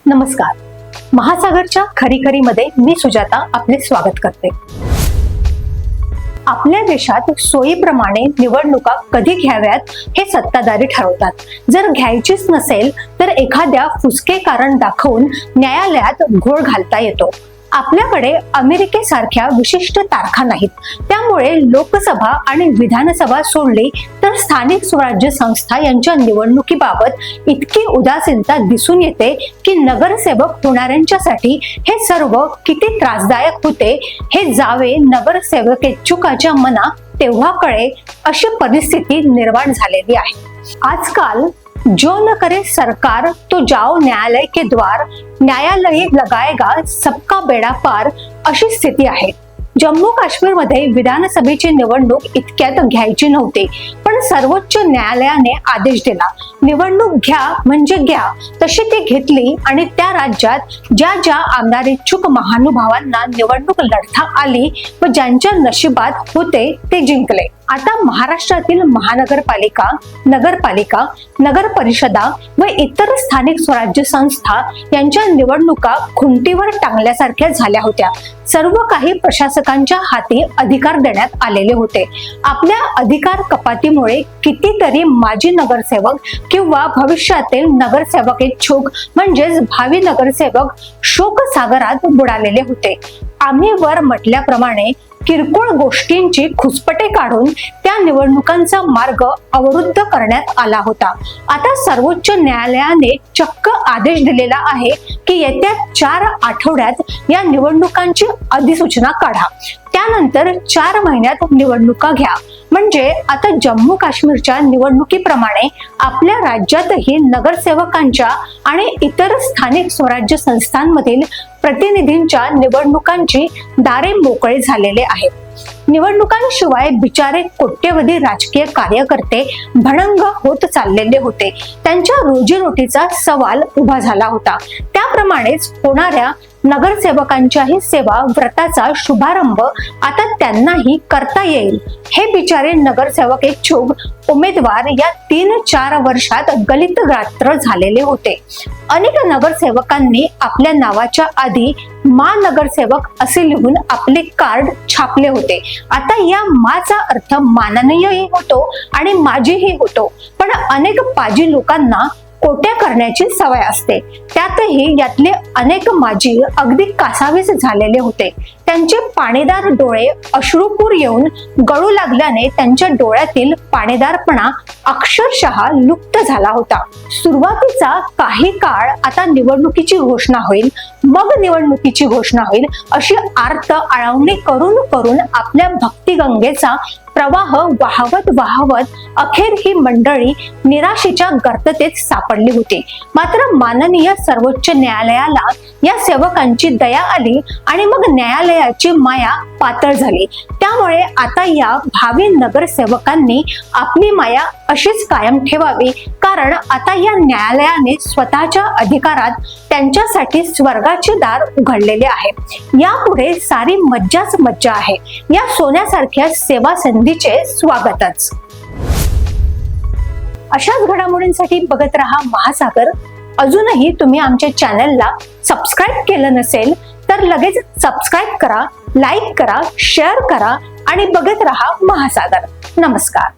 नमस्कार. महासागरच्या खरीखरीमध्ये मी सुजाता आपले स्वागत करते. आपल्या देशात सोयीप्रमाणे निवडणुका कधी घ्याव्यात हे सत्ताधारी ठरवतात. जर घ्यायचीच नसेल तर एखाद्या फुसके कारण दाखवून न्यायालयात घोळ घालता येतो. आपल्याकडे अमेरिकेसारख्या विशिष्ट तारखा नाहीत, त्यामुळे लोकसभा आणि विधानसभा सोडली तर स्थानिक स्वराज्य संस्था यांच्या निवडणुकीबाबत इतकी उदासीनता दिसून येते की नगरसेवक होणाऱ्यांच्यासाठी हे सर्व किती त्रासदायक होते हे जावे नगरसेवकेच्छुकाच्या मना तेव्हा कळे, अशी परिस्थिती निर्माण झालेली आहे. आजकाल जो न करे सरकार तो जाओ न्यायालय के द्वार, न्यायालय लगाएगा सबका बेड़ा पार, अशी स्थिती आहे. जम्मू काश्मीरमध्ये विधानसभेची निवडणूक इतक्यात घ्यायची नव्हती, पण सर्वोच्च न्यायालयाने आदेश दिला, निवडणूक घ्या म्हणजे घ्या. तशी ती घेतली आणि त्या राज्यात ज्या ज्या आमदार इच्छुक महानुभावांना निवडणूक लढता आली व ज्यांच्या नशिबात होते ते जिंकले. आता महाराष्ट्रातील महानगरपालिका, नगरपालिका, नगर परिषदा व इतर स्थानिक स्वराज्य संस्था यांच्या निवडणुका खुंटीवर टांगल्यासारख्या झाल्या होत्या. सर्व काही प्रशासकांच्या हाती अधिकार देण्यात आलेले होते. आपल्या अधिकार कपातीमुळे कितीतरी माजी नगरसेवक किंवा भविष्यातील नगरसेवक इच्छुक म्हणजेच भावी नगरसेवक शोकसागरात बुडालेले होते. आम्ही वर म्हटल्याप्रमाणे किरकोळ गोष्टींची खुसपटे काढून त्या निवडणुकांचा मार्ग अवरुद्ध करण्यात आला होता. आता सर्वोच्च न्यायालयाने चक्क आदेश दिलेला आहे की येत्या 4 आठवड्यात या निवडणुकांची अधिसूचना काढा, त्यानंतर 4 महिन्यात निवडणुका घ्या. म्हणजे आता जम्मू काश्मीरच्या निवडणुकीप्रमाणे आपल्या राज्यातही नगरसेवकांच्या आणि इतर स्थानिक स्वराज्य संस्थांमधील प्रतिनिधींच्या निवडणुकांची दारे मोकळे झालेले आहेत. निवडणुकांशिवाय बिचारे कोट्यवधी राजकीय कार्यकर्ते भणंग होत चाललेले होते. त्यांच्या रोजीरोटीचा सवाल उभा झाला होता. त्याप्रमाणेच होणाऱ्या नगरसेवकांच्याही सेवा व्रताचा शुभारंभ आता त्यांनाही करता येईल. हे बिचारे नगरसेवक इच्छुक उमेदवार या 3-4 वर्षात गलित गात्र झालेले होते. अनेक नगरसेवकांनी आपल्या नावाच्या आधी नगरसेवक असे लिहून आपले कार्ड छापले होते. आता या माचा अर्थ माननीयही होतो आणि माझीही होतो. पण अनेक पाजी लोकांना कोट्या करण्याची सवय असते. त्यातही यातले अनेक माजी अगदी कासावीस झालेले होते. त्यांचे पाणीदार डोळे अश्रुपूर येऊन गळू लागल्याने त्यांच्या डोळ्यातील पाणीदारपणा अक्षरशः लुप्त झाला होता. सुरुवातीचा काही काळ आता निवडणुकीची घोषणा होईल, मग निवडणुकीची घोषणा होईल, अशी आर्त आळवणी करून करून आपल्या भक्तिगंगेचा प्रवाह वाहवत वाहवत अखेर ही मंडळी निराशेच्या गर्ततेत सापडली होती. मात्र माननीय सर्वोच्च न्यायालयाला या सेवकांची दया आली आणि मग न्यायालयाची माया पातळ झाली. त्यामुळे आता या भावी नगरसेवकांनी आपली माया अशीच कायम ठेवावी, कारण आता या न्यायालयाने स्वतःच्या अधिकारात त्यांच्यासाठी स्वर्गाचे दार उघडलेले आहे. यापुढे सारी मज्जाच मज्जा आहे. या सोन्यासारख्या सेवा संधीचे स्वागतच. अशाच घडामोडींसाठी बघत रहा महासागर. अजूनही तुम्ही आमच्या चॅनलला सबस्क्राईब केलं नसेल तर लगेच सबस्क्राईब करा, लाईक करा, शेअर करा आणि बघत रहा महासागर. नमस्कार.